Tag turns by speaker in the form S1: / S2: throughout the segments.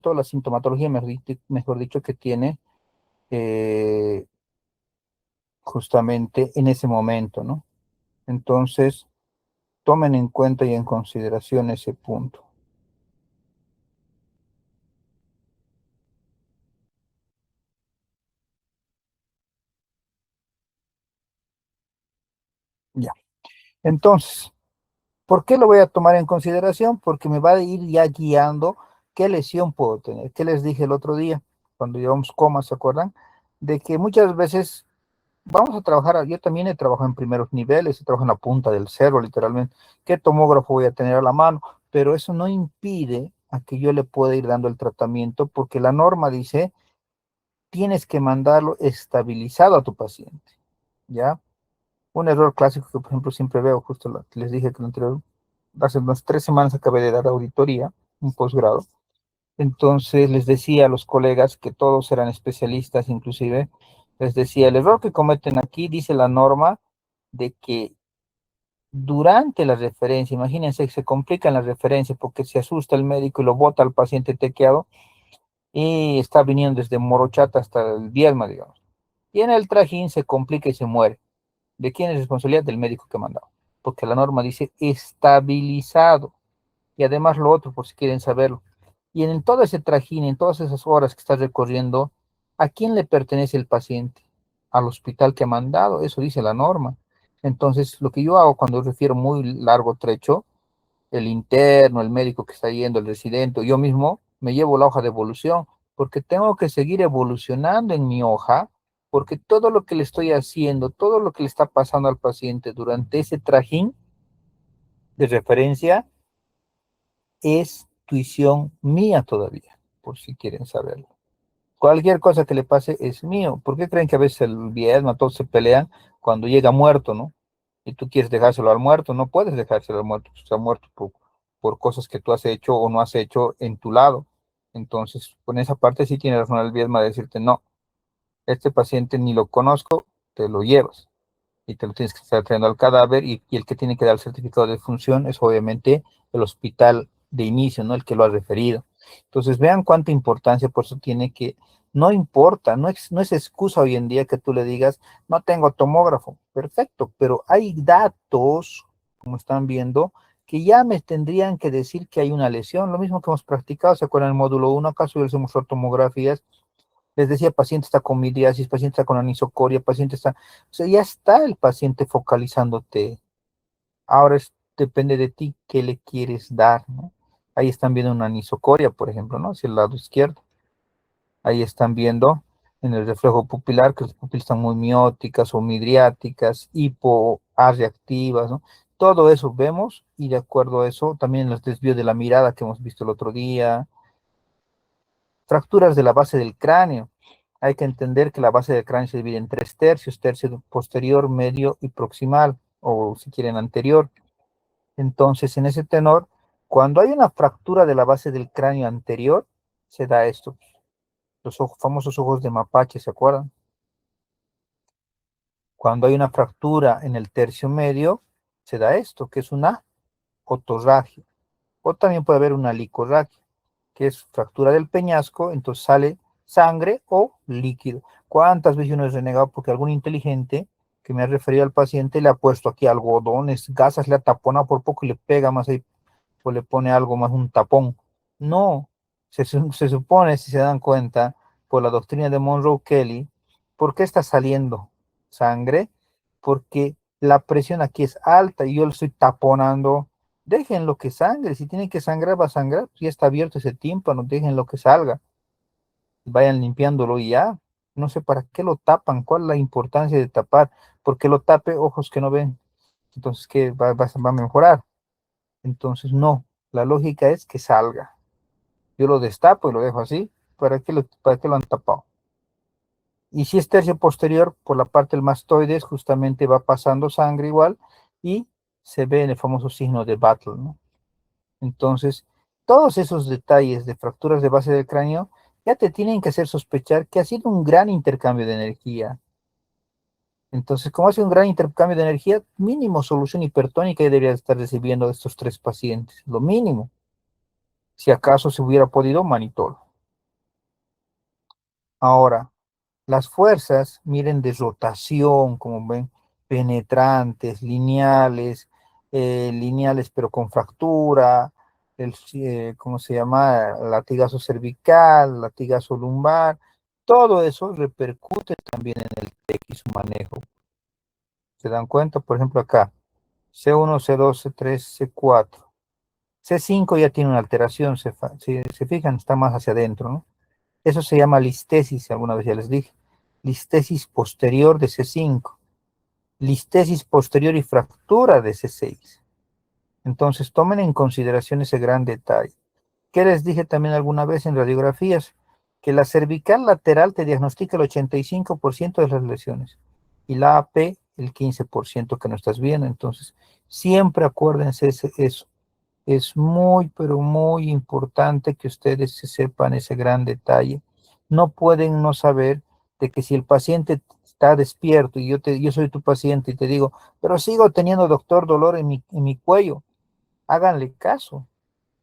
S1: toda la sintomatología, mejor dicho, que tiene eh, justamente en ese momento, ¿no? Entonces, tomen en cuenta y en consideración ese punto. Ya. Entonces, ¿por qué lo voy a tomar en consideración? Porque me va a ir ya guiando qué lesión puedo tener. ¿Qué les dije el otro día cuando llevamos coma, se acuerdan? De que muchas veces vamos a trabajar, yo también he trabajado en primeros niveles, he trabajado en la punta del cerro, literalmente. ¿Qué tomógrafo voy a tener a la mano? Pero eso no impide a que yo le pueda ir dando el tratamiento, porque la norma dice, tienes que mandarlo estabilizado a tu paciente, ¿ya? Un error clásico que, por ejemplo, siempre veo, justo les dije que lo anterior, hace unas 3 semanas acabé de dar auditoría, un posgrado. Entonces les decía a los colegas que todos eran especialistas, inclusive, les decía, el error que cometen aquí, dice la norma, de que durante la referencia, imagínense que se complican las referencias porque se asusta el médico y lo bota al paciente tequeado y está viniendo desde Morochata hasta el Viedma, digamos. Y en el trajín se complica y se muere. ¿De quién es responsabilidad? Del médico que ha mandado. Porque la norma dice estabilizado. Y además lo otro, por si quieren saberlo. Y en todo ese trajín, en todas esas horas que estás recorriendo, ¿a quién le pertenece el paciente? Al hospital que ha mandado, eso dice la norma. Entonces, lo que yo hago cuando refiero muy largo trecho, el interno, el médico que está yendo, el residente, yo mismo me llevo la hoja de evolución, porque tengo que seguir evolucionando en mi hoja, porque todo lo que le estoy haciendo, todo lo que le está pasando al paciente durante ese trajín de referencia es tuición mía todavía, por si quieren saberlo. Cualquier cosa que le pase es mío. ¿Por qué creen que a veces el Viedma, todos se pelean cuando llega muerto, ¿no? Y tú quieres dejárselo al muerto, no puedes dejárselo al muerto, está muerto por cosas que tú has hecho o no has hecho en tu lado. Entonces, con esa parte sí tiene razón el Viedma de decirte, no, este paciente ni lo conozco, te lo llevas y te lo tienes que estar trayendo al cadáver y el que tiene que dar el certificado de función es obviamente el hospital de inicio, ¿no? El que lo ha referido. Entonces vean cuánta importancia, por eso tiene que, no importa, no es excusa hoy en día que tú le digas, no tengo tomógrafo, perfecto, pero hay datos, como están viendo, que ya me tendrían que decir que hay una lesión, lo mismo que hemos practicado, ¿se acuerdan en el módulo 1? Acaso les hemos mostrado tomografías, les decía, paciente está con midiasis, paciente está con anisocoria, paciente está, o sea, ya está el paciente focalizándote. Ahora depende de ti qué le quieres dar, ¿no? Ahí están viendo una anisocoria, por ejemplo, ¿no? Hacia el lado izquierdo. Ahí están viendo en el reflejo pupilar que las pupilas están muy mióticas o midriáticas, hipoarreactivas, ¿no? Todo eso vemos y de acuerdo a eso, también los desvíos de la mirada que hemos visto el otro día, fracturas de la base del cráneo. Hay que entender que la base del cráneo se divide en 3 tercios, tercio posterior, medio y proximal, o si quieren anterior. Entonces, en ese tenor, cuando hay una fractura de la base del cráneo anterior, se da esto. Los famosos ojos de mapache, ¿se acuerdan? Cuando hay una fractura en el tercio medio, se da esto, que es una otorragia. O también puede haber una licorragia, que es fractura del peñasco, entonces sale sangre o líquido. ¿Cuántas veces uno es renegado porque algún inteligente que me ha referido al paciente le ha puesto aquí algodones, gasas, le ha taponado por poco y le pega más ahí, o le pone algo más, un tapón? No, se supone, si se dan cuenta, por la doctrina de Monroe Kelly, ¿por qué está saliendo sangre? Porque la presión aquí es alta y yo le estoy taponando. Déjenlo que sangre, si tiene que sangrar, va a sangrar, pues ya está abierto ese tímpano, déjenlo que salga, vayan limpiándolo y ya. No sé para qué lo tapan, cuál es la importancia de tapar, porque lo tape ojos que no ven, entonces ¿qué va a mejorar? Entonces no, la lógica es que salga. Yo lo destapo y lo dejo así, ¿para qué lo han tapado? Y si es tercio posterior, por la parte del mastoides, justamente va pasando sangre igual y se ve en el famoso signo de Battle, ¿no? Entonces, todos esos detalles de fracturas de base del cráneo ya te tienen que hacer sospechar que ha sido un gran intercambio de energía. Entonces, como hace un gran intercambio de energía, mínimo solución hipertónica ya debería estar recibiendo estos 3 pacientes, lo mínimo. Si acaso se hubiera podido, manitol. Ahora, las fuerzas, miren, de rotación, como ven, penetrantes, lineales, lineales pero con fractura, ¿cómo se llama? Latigazo cervical, latigazo lumbar, todo eso repercute también en el TEC y su manejo. ¿Se dan cuenta? Por ejemplo, acá, C1, C2, C3, C4. C5 ya tiene una alteración, se fijan, está más hacia adentro, ¿no? Eso se llama listesis, alguna vez ya les dije. Listesis posterior de C5, listesis posterior y fractura de C6. Entonces, tomen en consideración ese gran detalle. ¿Qué les dije también alguna vez en radiografías? Que la cervical lateral te diagnostica el 85% de las lesiones y la AP el 15% que no estás viendo. Entonces, siempre acuérdense eso. Es muy, pero muy importante que ustedes se sepan ese gran detalle. No pueden no saber de que si el paciente está despierto y yo soy tu paciente y te digo, pero sigo teniendo, doctor, dolor en mi cuello, háganle caso,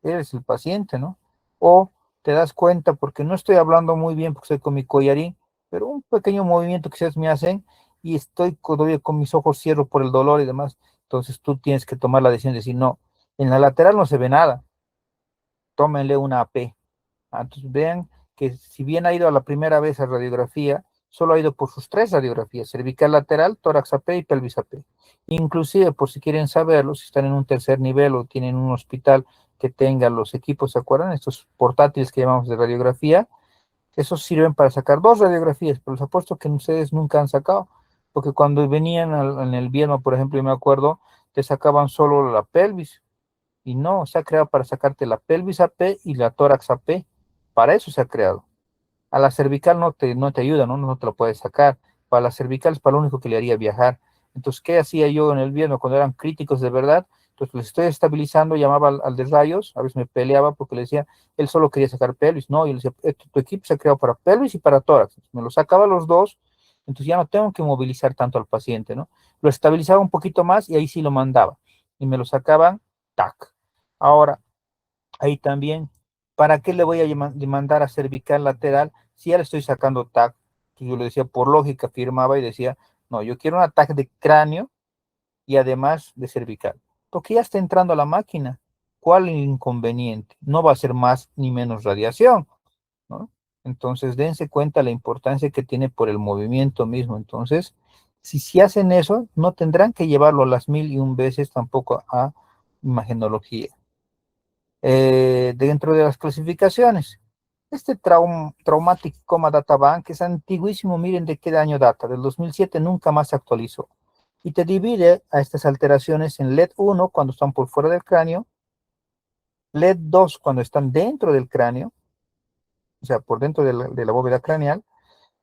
S1: eres el paciente, ¿no? O te das cuenta porque no estoy hablando muy bien porque estoy con mi collarín, pero un pequeño movimiento que ustedes me hacen y estoy todavía con mis ojos cierros por el dolor y demás. Entonces tú tienes que tomar la decisión de decir, no, en la lateral no se ve nada, tómenle una AP. Entonces vean que si bien ha ido a la primera vez a radiografía, solo ha ido por sus 3 radiografías, cervical lateral, tórax AP y pelvis AP. Inclusive, por si quieren saberlo, si están en un tercer nivel o tienen un hospital que tenga los equipos, ¿se acuerdan? Estos portátiles que llamamos de radiografía, esos sirven para sacar 2 radiografías, pero les apuesto que ustedes nunca han sacado, porque cuando venían en el Viedma, por ejemplo, yo me acuerdo, te sacaban solo la pelvis, y no, se ha creado para sacarte la pelvis AP y la tórax AP. Para eso se ha creado. A la cervical no te ayuda, ¿no? No te lo puedes sacar. Para la cervical es para lo único que le haría viajar. Entonces, ¿qué hacía yo en el viernes cuando eran críticos de verdad? Entonces, les estoy estabilizando, llamaba al de rayos, a veces me peleaba porque le decía, él solo quería sacar pelvis. No, yo le decía, tu equipo se ha creado para pelvis y para tórax. Me lo sacaba los dos, entonces ya no tengo que movilizar tanto al paciente, ¿no? Lo estabilizaba un poquito más y ahí sí lo mandaba. Y me lo sacaban, tac. Ahora, ahí también, ¿para qué le voy a demandar a cervical lateral si ya le estoy sacando TAC? Que yo le decía, por lógica, firmaba y decía, no, yo quiero un ataque de cráneo y además de cervical. Porque ya está entrando a la máquina. ¿Cuál es el inconveniente? No va a ser más ni menos radiación, ¿no? Entonces, dense cuenta la importancia que tiene por el movimiento mismo. Entonces, si hacen eso, no tendrán que llevarlo a las 1001 veces tampoco a imagenología. Dentro de las clasificaciones. Este Traumatic Coma Data Bank es antiguísimo, miren de qué año data, del 2007 nunca más se actualizó. Y te divide a estas alteraciones en LED 1 cuando están por fuera del cráneo, LED 2 cuando están dentro del cráneo, o sea, por dentro de la bóveda craneal,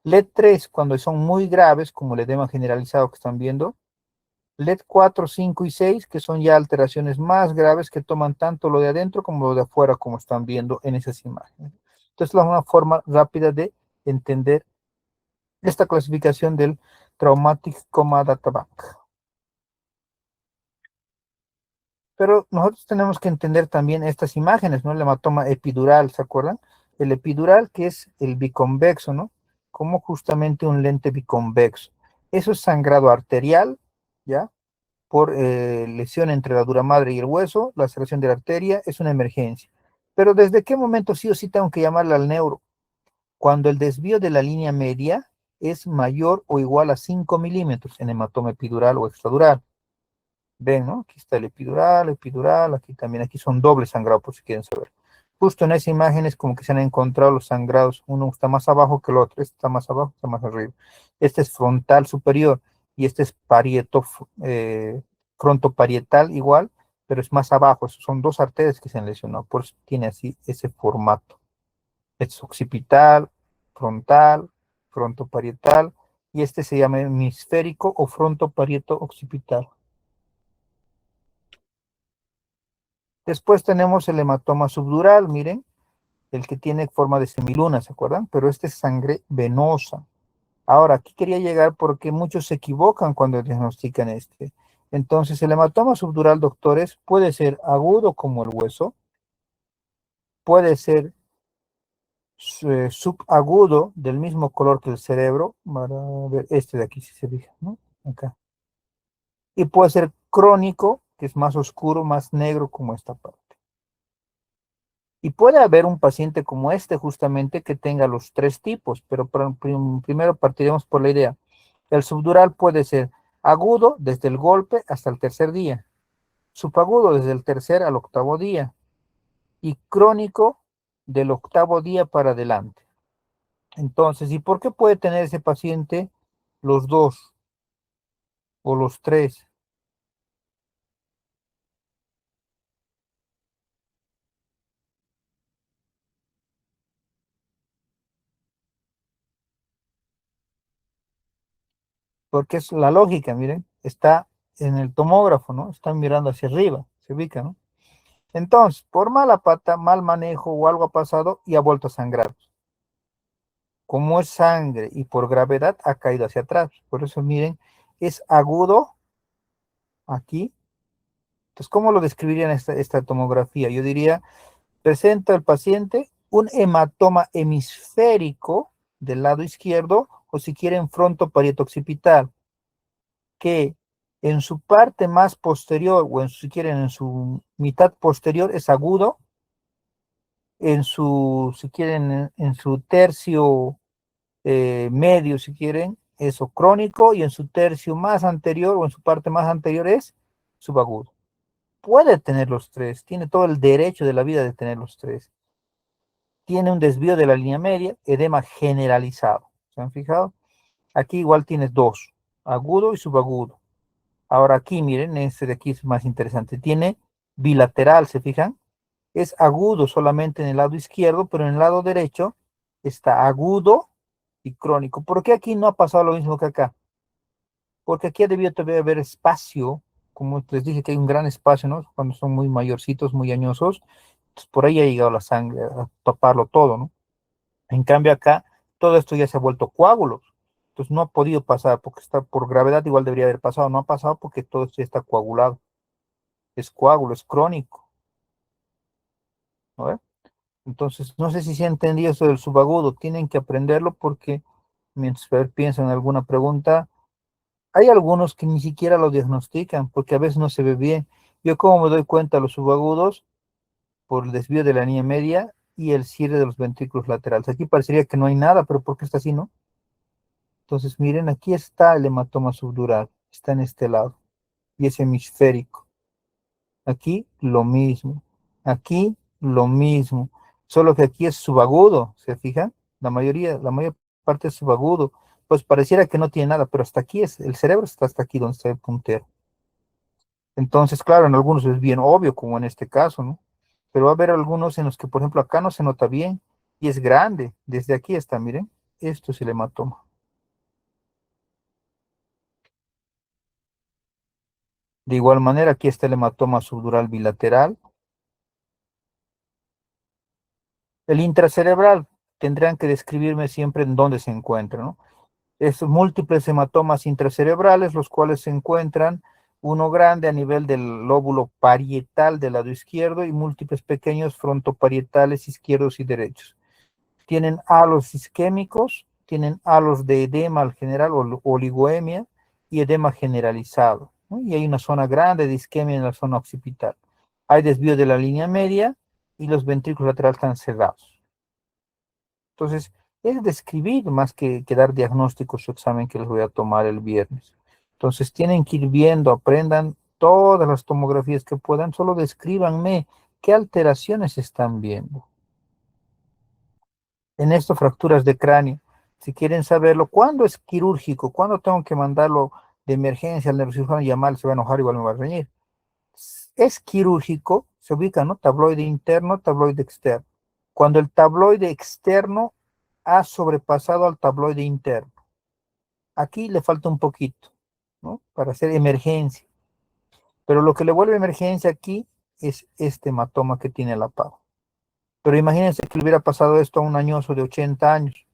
S1: LED 3 cuando son muy graves, como el edema generalizado que están viendo, LED 4, 5 y 6, que son ya alteraciones más graves que toman tanto lo de adentro como lo de afuera, como están viendo en esas imágenes. Entonces, es una forma rápida de entender esta clasificación del Traumatic Coma Data Bank. Pero nosotros tenemos que entender también estas imágenes, ¿no? El hematoma epidural, ¿se acuerdan? El epidural, que es el biconvexo, ¿no? Como justamente un lente biconvexo. Eso es sangrado arterial, ¿ya? Por lesión entre la dura madre y el hueso, laceración de la arteria, es una emergencia. Pero ¿desde qué momento sí o sí tengo que llamarle al neuro? Cuando el desvío de la línea media es mayor o igual a 5 milímetros en hematoma epidural o extradural. Ven, ¿no? Aquí está el epidural, epidural, aquí también, aquí son dobles sangrados por si quieren saber. Justo en esa imagen es como que se han encontrado los sangrados, uno está más abajo que el otro, este está más abajo, está más arriba. Este es frontal superior y este es frontoparietal igual, pero es más abajo, son 2 arterias que se han lesionado, por eso tiene así ese formato. Este es occipital, frontal, frontoparietal, y este se llama hemisférico o frontoparieto occipital. Después tenemos el hematoma subdural, miren, el que tiene forma de semiluna, ¿se acuerdan? Pero este es sangre venosa. Ahora, aquí quería llegar porque muchos se equivocan cuando diagnostican este. Entonces, el hematoma subdural, doctores, puede ser agudo como el hueso, puede ser subagudo del mismo color que el cerebro, para ver este de aquí si se fija, ¿no? Acá. Y puede ser crónico, que es más oscuro, más negro como esta parte. Y puede haber un paciente como este justamente que tenga los tres tipos, pero primero partiremos por la idea. El subdural puede ser agudo desde el golpe hasta el tercer día, subagudo desde el tercer al octavo día y crónico del octavo día para adelante. Entonces, ¿y por qué puede tener ese paciente los dos o los tres? Porque es la lógica, miren, está en el tomógrafo, ¿no? Están mirando hacia arriba, se ubica, ¿no? Entonces, por mala pata, mal manejo o algo ha pasado y ha vuelto a sangrar. Como es sangre y por gravedad ha caído hacia atrás. Por eso, miren, es agudo aquí. Entonces, ¿cómo lo describirían esta tomografía? Yo diría, presenta el paciente un hematoma hemisférico del lado izquierdo o si quieren frontoparieto-occipital, que en su parte más posterior o si quieren en su mitad posterior es agudo, en su, si quieren, en su tercio medio, si quieren, eso crónico, y en su tercio más anterior o en su parte más anterior es subagudo. Puede tener los tres, tiene todo el derecho de la vida de tener los tres. Tiene un desvío de la línea media, edema generalizado. ¿Se han fijado? Aquí igual tienes dos, agudo y subagudo. Ahora aquí, miren, este de aquí es más interesante. Tiene bilateral, ¿se fijan? Es agudo solamente en el lado izquierdo, pero en el lado derecho está agudo y crónico. ¿Por qué aquí no ha pasado lo mismo que acá? Porque aquí ha debido todavía haber espacio, como les dije que hay un gran espacio, ¿no? Cuando son muy mayorcitos, muy añosos, entonces por ahí ha llegado la sangre a taparlo todo, ¿no? En cambio acá, todo esto ya se ha vuelto coágulos. Entonces no ha podido pasar, porque está por gravedad igual debería haber pasado. No ha pasado porque todo esto ya está coagulado. Es coágulo, es crónico, ¿no? Entonces, no sé si se ha entendido eso del subagudo. Tienen que aprenderlo porque mientras piensan en alguna pregunta, hay algunos que ni siquiera lo diagnostican porque a veces no se ve bien. Yo como me doy cuenta los subagudos por el desvío de la línea media y el cierre de los ventrículos laterales. Aquí parecería que no hay nada, pero ¿por qué está así, no? Entonces, miren, aquí está el hematoma subdural, está en este lado y es hemisférico. Aquí lo mismo, aquí lo mismo, solo que aquí es subagudo, ¿se fijan? La mayor parte es subagudo, pues pareciera que no tiene nada, pero hasta aquí es, el cerebro está hasta aquí donde está el puntero. Entonces, claro, en algunos es bien obvio, como en este caso, ¿no? Pero va a haber algunos en los que, por ejemplo, acá no se nota bien y es grande, desde aquí está, miren, esto es el hematoma. De igual manera, aquí está el hematoma subdural bilateral. El intracerebral, tendrán que describirme siempre en dónde se encuentra, ¿no? Es múltiples hematomas intracerebrales, los cuales se encuentran uno grande a nivel del lóbulo parietal del lado izquierdo y múltiples pequeños frontoparietales izquierdos y derechos. Tienen halos isquémicos, tienen halos de edema al general o oligoemia y edema generalizado, ¿no? Y hay una zona grande de isquemia en la zona occipital. Hay desvío de la línea media y los ventrículos laterales están cerrados. Entonces, es describir más que dar diagnóstico su examen que les voy a tomar el viernes. Entonces, tienen que ir viendo, aprendan todas las tomografías que puedan, solo descríbanme qué alteraciones están viendo. En esto, fracturas de cráneo. Si quieren saberlo, ¿cuándo es quirúrgico? ¿Cuándo tengo que mandarlo de emergencia al neurocirujano y llamar? Se va a enojar, igual me va a reñir. Es quirúrgico, se ubica, ¿no? Tabloide interno, tabloide externo. Cuando el tabloide externo ha sobrepasado al tabloide interno. Aquí le falta un poquito, ¿no? Para hacer emergencia. Pero lo que le vuelve emergencia aquí es este hematoma que tiene la pava. Pero imagínense que le hubiera pasado esto a un añoso de 80 años.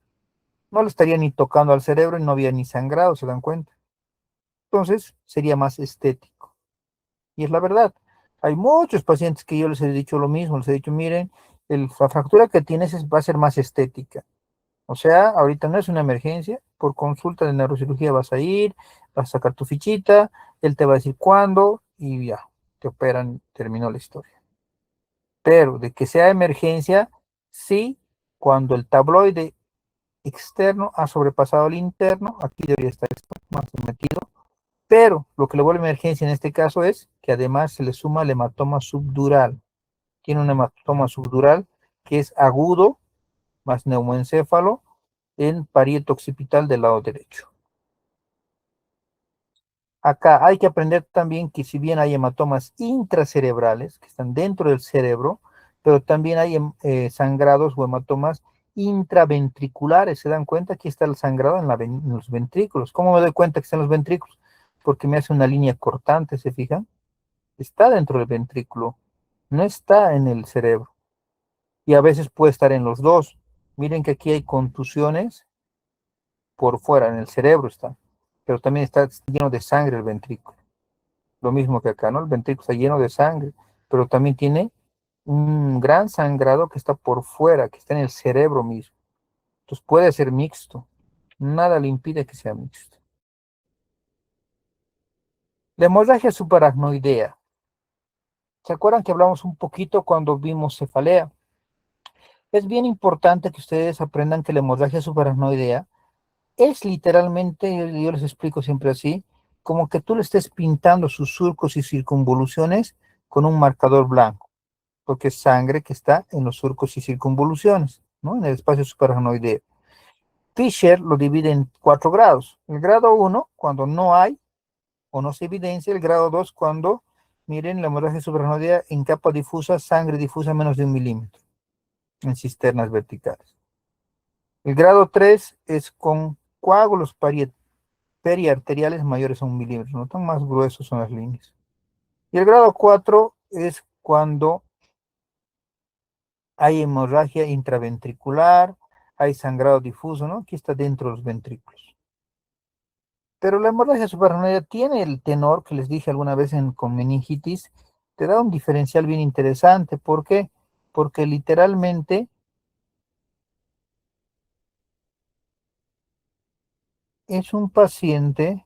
S1: No le estaría ni tocando al cerebro y no había ni sangrado, ¿se dan cuenta? Entonces sería más estético. Y es la verdad. Hay muchos pacientes que yo les he dicho lo mismo, les he dicho, miren, la fractura que tienes va a ser más estética. O sea, ahorita no es una emergencia, por consulta de neurocirugía vas a ir, vas a sacar tu fichita, él te va a decir cuándo y ya, te operan, terminó la historia. Pero de que sea emergencia, sí, cuando el tabloide externo ha sobrepasado el interno, aquí debería estar esto más metido, pero lo que le vuelve emergencia en este caso es que además se le suma el hematoma subdural. Tiene un hematoma subdural que es agudo, más neumoencéfalo, en parieto occipital del lado derecho. Acá hay que aprender también que si bien hay hematomas intracerebrales que están dentro del cerebro, pero también hay sangrados o hematomas intraventriculares. ¿Se dan cuenta? Aquí está el sangrado en los ventrículos. ¿Cómo me doy cuenta que están los ventrículos? Porque me hace una línea cortante, ¿se fijan? Está dentro del ventrículo, no está en el cerebro. Y a veces puede estar en los dos. Miren que aquí hay contusiones por fuera, en el cerebro está, pero también está lleno de sangre el ventrículo. Lo mismo que acá, ¿no? El ventrículo está lleno de sangre, pero también tiene un gran sangrado que está por fuera, que está en el cerebro mismo. Entonces puede ser mixto. Nada le impide que sea mixto. La hemorragia subaracnoidea. ¿Se acuerdan que hablamos un poquito cuando vimos cefalea? Es bien importante que ustedes aprendan que la hemorragia subaracnoidea es literalmente, yo les explico siempre así, como que tú le estés pintando sus surcos y circunvoluciones con un marcador blanco, porque es sangre que está en los surcos y circunvoluciones, ¿no? En el espacio subaracnoideo. Fisher lo divide en 4 grados. El grado 1, cuando no hay o no se evidencia. El grado 2, cuando, miren, la hemorragia subaracnoidea en capa difusa, sangre difusa menos de 1 milímetro en cisternas verticales. El grado 3 es con coágulos periarteriales mayores a 1 milímetro, no tan más gruesos son las líneas. Y el grado 4 es cuando hay hemorragia intraventricular, hay sangrado difuso, ¿no? Aquí está dentro de los ventrículos. Pero la hemorragia subaracnoidea tiene el tenor que les dije alguna vez con meningitis, te da un diferencial bien interesante. ¿Por qué? Porque literalmente es un paciente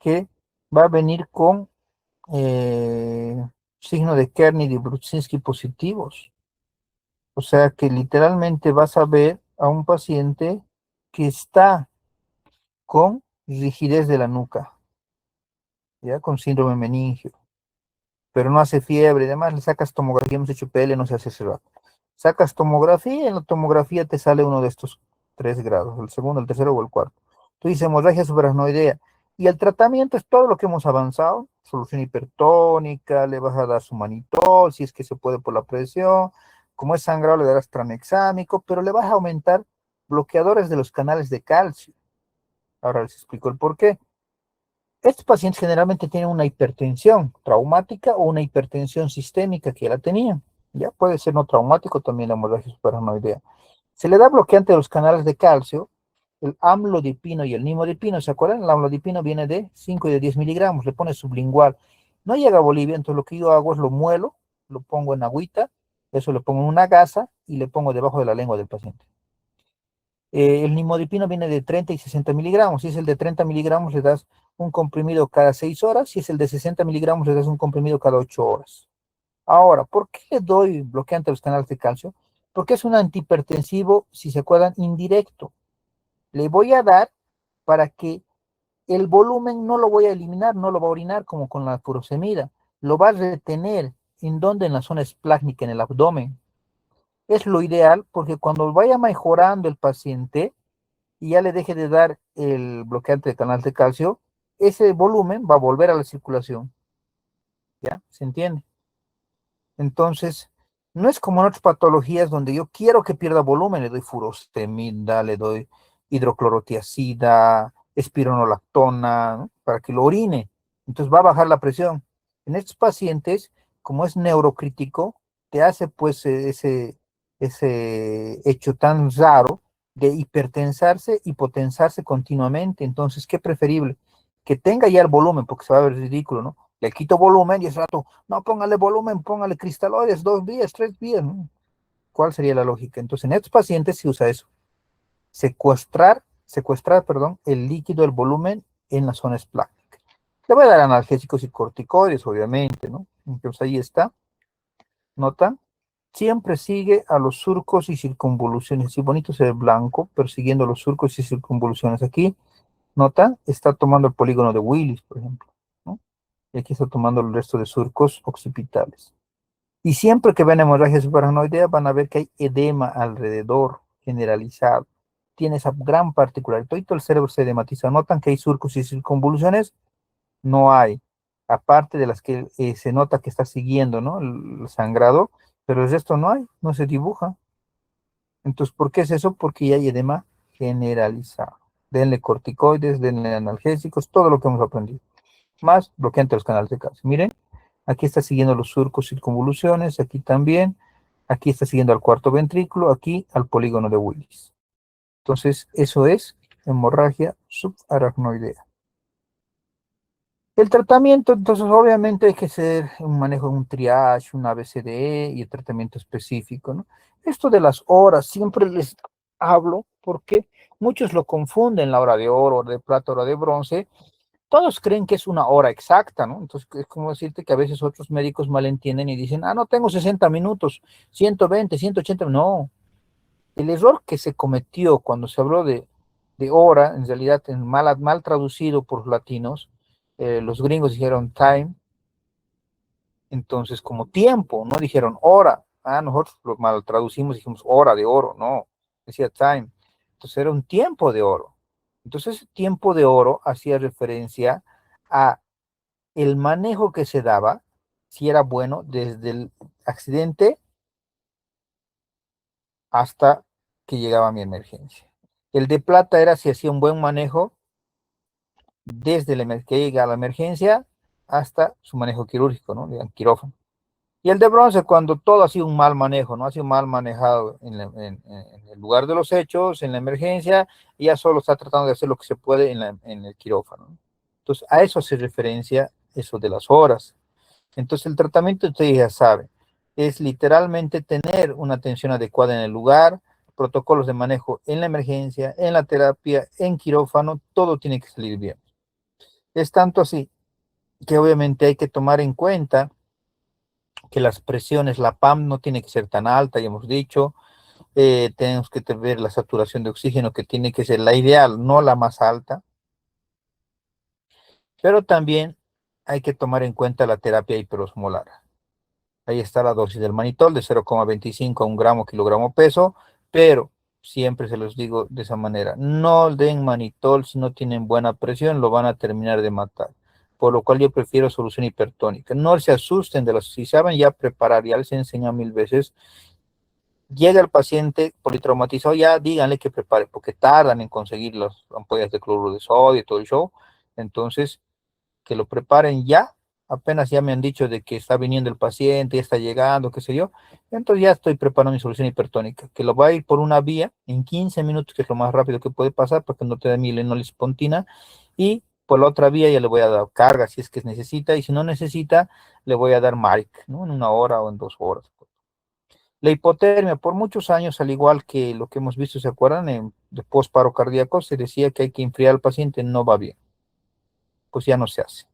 S1: que va a venir con eh, signo de Kerner y Brudzinski positivos. O sea que literalmente vas a ver a un paciente que está con rigidez de la nuca, ya con síndrome meningio, pero no hace fiebre. Además, le sacas tomografía, hemos hecho PL, no se hace ese rato. Sacas tomografía y en la tomografía te sale uno de estos 3 grados, el segundo, el tercero o el cuarto. Tú dices hemorragia subaracnoidea. Y el tratamiento es todo lo que hemos avanzado: solución hipertónica, le vas a dar su manitol, si es que se puede por la presión. Como es sangrado, le darás tranexámico, pero le vas a aumentar bloqueadores de los canales de calcio. Ahora les explico el por qué. Estos pacientes generalmente tienen una hipertensión traumática o una hipertensión sistémica que ya la tenían. Ya puede ser no traumático también la hemorragia subaracnoidea. Se le da bloqueante de los canales de calcio, el amlodipino y el nimodipino. ¿Se acuerdan? El amlodipino viene de 5 y de 10 miligramos, le pone sublingual. No llega a Bolivia, entonces lo que yo hago es lo muelo, lo pongo en agüita, eso le pongo en una gasa y le pongo debajo de la lengua del paciente. El nimodipino viene de 30 y 60 miligramos. Si es el de 30 miligramos, le das un comprimido cada 6 horas. Si es el de 60 miligramos, le das un comprimido cada 8 horas. Ahora, ¿por qué le doy bloqueante a los canales de calcio? Porque es un antihipertensivo, si se acuerdan, indirecto. Le voy a dar para que el volumen no lo voy a eliminar, no lo va a orinar como con la furosemida. Lo va a retener. ¿En dónde? En la zona esplácnica, en el abdomen. Es lo ideal porque cuando vaya mejorando el paciente, y ya le deje de dar el bloqueante de canal de calcio, ese volumen va a volver a la circulación. ¿Ya? ¿Se entiende? Entonces, no es como en otras patologías donde yo quiero que pierda volumen, le doy furosemida, le doy hidroclorotiazida, espironolactona, ¿no? Para que lo orine. Entonces va a bajar la presión. En estos pacientes, como es neurocrítico, te hace pues ese hecho tan raro de hipertensarse y potensarse continuamente. Entonces, ¿qué preferible? Que tenga ya el volumen, porque se va a ver ridículo, ¿no? Le quito volumen y ese rato, no, póngale volumen, póngale cristaloides, 2 días, 3 días, ¿no? ¿Cuál sería la lógica? Entonces, en estos pacientes se usa eso, secuestrar, perdón, el líquido, el volumen en la zona esplácnica. Le voy a dar analgésicos y corticoides, obviamente, ¿no? Entonces ahí está, ¿notan? Siempre sigue a los surcos y circunvoluciones. Así bonito se ve blanco, persiguiendo los surcos y circunvoluciones. Aquí, ¿notan? Está tomando el polígono de Willis, por ejemplo, ¿no? Y aquí está tomando el resto de surcos occipitales. Y siempre que ven hemorragia subaracnoidea van a ver que hay edema alrededor, generalizado. Tiene esa gran particularidad. Todo el cerebro se edematiza. Notan que hay surcos y circunvoluciones, no hay. Aparte de las que se nota que está siguiendo, ¿no? El sangrado, pero el resto no hay, no se dibuja. Entonces, ¿por qué es eso? Porque ya hay edema generalizado. Denle corticoides, denle analgésicos, todo lo que hemos aprendido. Más bloqueante los canales de calcio. Miren, aquí está siguiendo los surcos circunvoluciones, aquí también. Aquí está siguiendo al cuarto ventrículo, aquí al polígono de Willis. Entonces, eso es hemorragia subaracnoidea. El tratamiento, entonces, obviamente hay que hacer un manejo, un triage, un ABCDE y el tratamiento específico, ¿no? Esto de las horas, siempre les hablo porque muchos lo confunden, la hora de oro, hora de plata, hora de bronce. Todos creen que es una hora exacta, ¿no? Entonces, es como decirte que a veces otros médicos malentienden y dicen, no, tengo 60 minutos, 120, 180, no. El error que se cometió cuando se habló de hora, en realidad mal traducido por los latinos, los gringos dijeron time, entonces como tiempo, no dijeron hora. Nosotros lo mal traducimos, dijimos hora de oro, no, decía time. Entonces era un tiempo de oro. Entonces ese tiempo de oro hacía referencia a el manejo que se daba, si era bueno, desde el accidente hasta que llegaba mi emergencia. El de plata era si hacía un buen manejo desde que llega a la emergencia hasta su manejo quirúrgico, ¿no? De quirófano. Y el de bronce, cuando todo ha sido un mal manejo, ¿no? Ha sido mal manejado en el lugar de los hechos, en la emergencia, y ya solo está tratando de hacer lo que se puede en el quirófano, ¿no? Entonces, a eso hace referencia eso de las horas. Entonces, el tratamiento, ustedes ya saben, es literalmente tener una atención adecuada en el lugar, protocolos de manejo en la emergencia, en la terapia, en quirófano, todo tiene que salir bien. Es tanto así que obviamente hay que tomar en cuenta que las presiones, la PAM no tiene que ser tan alta, ya hemos dicho, tenemos que ver la saturación de oxígeno que tiene que ser la ideal, no la más alta, pero también hay que tomar en cuenta la terapia hiperosmolar. Ahí está la dosis del manitol de 0,25 a 1 gramo kilogramo peso, pero siempre se los digo de esa manera, no den manitol si no tienen buena presión, lo van a terminar de matar. Por lo cual yo prefiero solución hipertónica. No se asusten de los, si saben ya preparar, ya les he enseñado 1000 veces, llega el paciente politraumatizado, ya díganle que prepare, porque tardan en conseguir las ampollas de cloruro de sodio y todo el show. Entonces, que lo preparen ya, apenas ya me han dicho de que está viniendo el paciente, ya está llegando, qué sé yo, entonces ya estoy preparando mi solución hipertónica, que lo va a ir por una vía en 15 minutos, que es lo más rápido que puede pasar, para que no te dé milenolipontina, y por la otra vía ya le voy a dar carga si es que necesita, y si no necesita, le voy a dar Maric, ¿no? En 1 hora o en 2 horas. La hipotermia, por muchos años, al igual que lo que hemos visto, ¿se acuerdan? De post-paro cardíaco, se decía que hay que enfriar al paciente, no va bien, pues ya no se hace.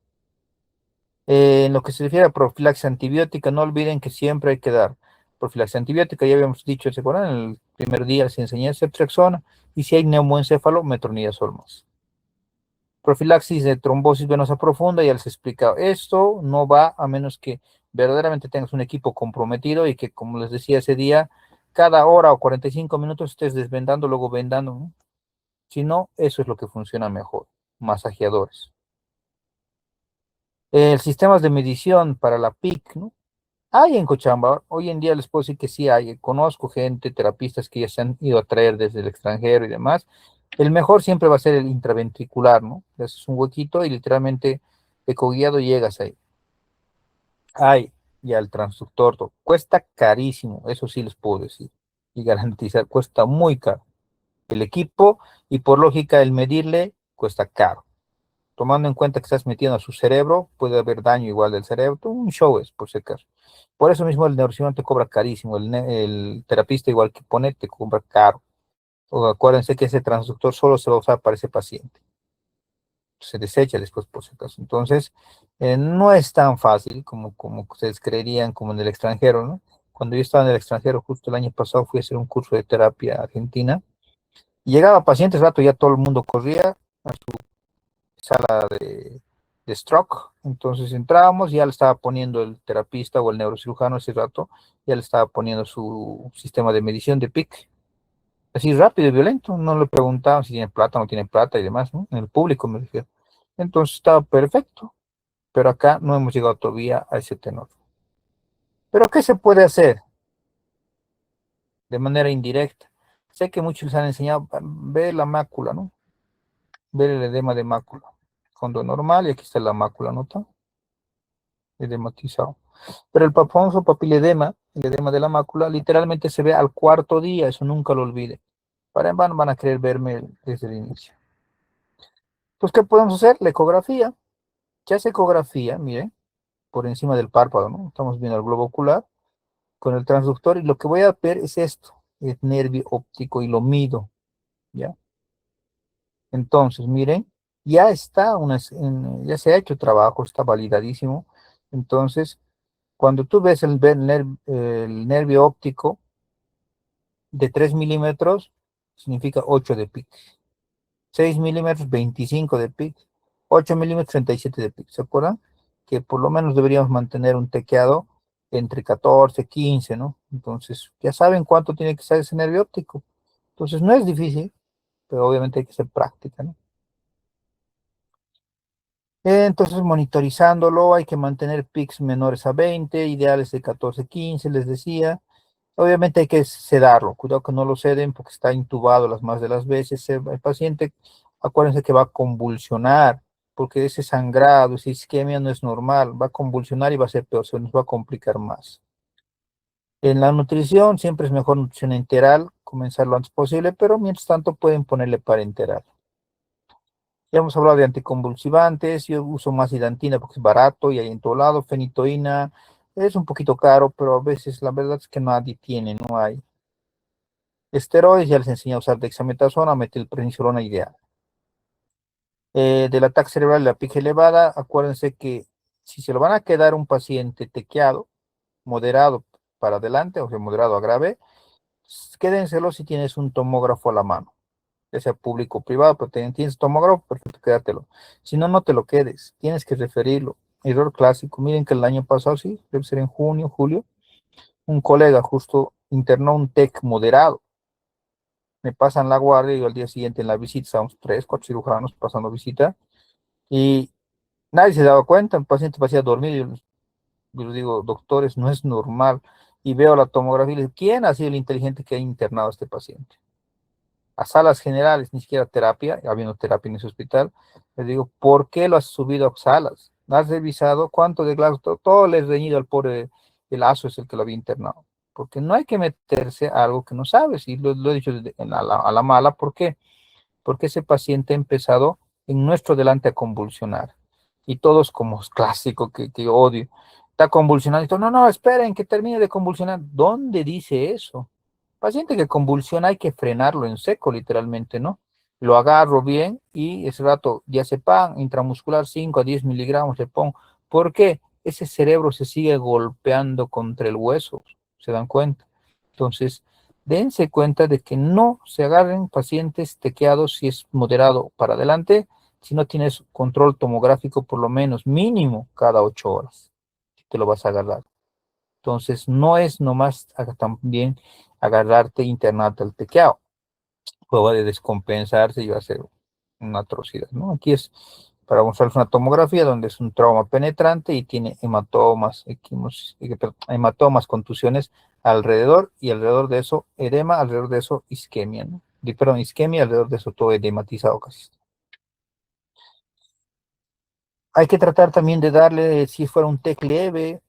S1: En lo que se refiere a profilaxis antibiótica, no olviden que siempre hay que dar profilaxis antibiótica. Ya habíamos dicho, ¿se acuerdan? En el primer día les enseñé ceftriaxona, y si hay neumoencéfalo, metronidazol más. Profilaxis de trombosis venosa profunda, ya les he explicado. Esto no va a menos que verdaderamente tengas un equipo comprometido y que, como les decía ese día, cada hora o 45 minutos estés desvendando, luego vendando, ¿no? Si no, eso es lo que funciona mejor. Masajeadores. Sistemas de medición para la PIC, ¿no? Hay en Cochabamba, hoy en día les puedo decir que sí hay, conozco gente, terapistas que ya se han ido a traer desde el extranjero y demás. El mejor siempre va a ser el intraventricular, ¿no? Es un huequito y literalmente ecoguiado llegas ahí. Hay ya el transductor, cuesta carísimo, eso sí les puedo decir y garantizar, cuesta muy caro. El equipo y por lógica el medirle cuesta caro. tomando en cuenta que estás metiendo a su cerebro, puede haber daño igual del cerebro, un show es, por si acaso. Por eso mismo el neurocirujano te cobra carísimo, el terapista igual que pone te cobra caro. O acuérdense que ese transductor solo se va a usar para ese paciente, se desecha después por si acaso. Entonces, no es tan fácil como ustedes creerían, como en el extranjero, ¿no? Cuando yo estaba en el extranjero, justo el año pasado fui a hacer un curso de terapia argentina, y llegaba pacientes, rato ya todo el mundo corría a su sala de stroke, entonces entrábamos, ya le estaba poniendo el terapista o el neurocirujano ese rato, ya le estaba poniendo su sistema de medición de PIC, así rápido y violento, no le preguntaban si tiene plata o no tiene plata y demás, ¿no? En el público me refiero. Entonces estaba perfecto, pero acá no hemos llegado todavía a ese tenor. ¿Pero qué se puede hacer de manera indirecta? Sé que muchos les han enseñado, ver la mácula, ¿no? Ver el edema de mácula. Fondo normal y aquí está la mácula, ¿no? Edematizado. Pero el famoso papiledema, el edema de la mácula, literalmente se ve al cuarto día, eso nunca lo olvide. Van a querer verme desde el inicio. Pues, ¿qué podemos hacer? La ecografía. Ya hace ecografía, miren, por encima del párpado, ¿no? Estamos viendo el globo ocular con el transductor y lo que voy a ver es esto, el nervio óptico y lo mido, ¿ya? Entonces, miren, ya se ha hecho trabajo, está validadísimo. Entonces, cuando tú ves el nervio óptico de 3 milímetros, significa 8 de PIC. 6 milímetros, 25 de PIC. 8 milímetros, 37 de PIC. ¿Se acuerdan? Que por lo menos deberíamos mantener un tequeado entre 14, 15, ¿no? Entonces, ya saben cuánto tiene que ser ese nervio óptico. Entonces, no es difícil, pero obviamente hay que hacer práctica, ¿no? Entonces, monitorizándolo, hay que mantener pics menores a 20, ideales de 14, 15, les decía. Obviamente hay que sedarlo, cuidado que no lo ceden porque está intubado las más de las veces. El paciente, acuérdense que va a convulsionar, porque ese sangrado, esa isquemia no es normal, va a convulsionar y va a ser peor, se nos va a complicar más. En la nutrición siempre es mejor nutrición enteral, comenzar lo antes posible, pero mientras tanto pueden ponerle parenteral. Ya hemos hablado de anticonvulsivantes, yo uso más hidantina porque es barato y hay en todo lado, fenitoína, es un poquito caro, pero a veces la verdad es que nadie tiene, no hay. Esteroides, ya les enseñé a usar dexametasona, metilprednisolona ideal. Del ataque cerebral y la pica elevada, acuérdense que si se lo van a quedar un paciente tequeado, moderado para adelante, o sea, moderado a grave, quédenselo si tienes un tomógrafo a la mano, ya sea público o privado, pero tienes tomógrafo, perfecto, quédatelo. Si no, no te lo quedes, tienes que referirlo. Error clásico, miren que el año pasado, sí, debe ser en junio, julio, un colega justo internó un TEC moderado, me pasan la guardia y al día siguiente en la visita, estábamos 3, 4 cirujanos pasando visita y nadie se daba cuenta, el paciente parecía dormido, yo les digo, doctores, no es normal, y veo la tomografía y le digo, ¿quién ha sido el inteligente que ha internado a este paciente? A salas generales, ni siquiera terapia, habiendo terapia en ese hospital, les digo, ¿por qué lo has subido a salas? ¿Has revisado cuánto de glass? Todo le he reñido al pobre, el ASO es el que lo había internado, porque no hay que meterse a algo que no sabes, y lo he dicho a la mala, ¿por qué? Porque ese paciente ha empezado en nuestro delante a convulsionar. Y todos como es clásico que odio. Está convulsionando y todo, no, no, esperen que termine de convulsionar. ¿Dónde dice eso? Paciente que convulsiona hay que frenarlo en seco, literalmente, ¿no? Lo agarro bien y ese rato diazepam intramuscular 5 a 10 miligramos le pongo. ¿Por qué? Ese cerebro se sigue golpeando contra el hueso, ¿se dan cuenta? Entonces, dense cuenta de que no se agarren pacientes tequeados si es moderado para adelante, si no tienes control tomográfico por lo menos mínimo cada 8 horas, te lo vas a agarrar. Entonces, no es nomás también agarrarte, internarte al tequeado, puede descompensarse y va a ser una atrocidad, ¿no? Aquí es para mostrarles una tomografía donde es un trauma penetrante y tiene hematomas, hematomas, contusiones alrededor y alrededor de eso edema, alrededor de eso isquemia, ¿no? Perdón, isquemia, alrededor de eso todo edematizado casi. Hay que tratar también de darle, si fuera un TEC leve,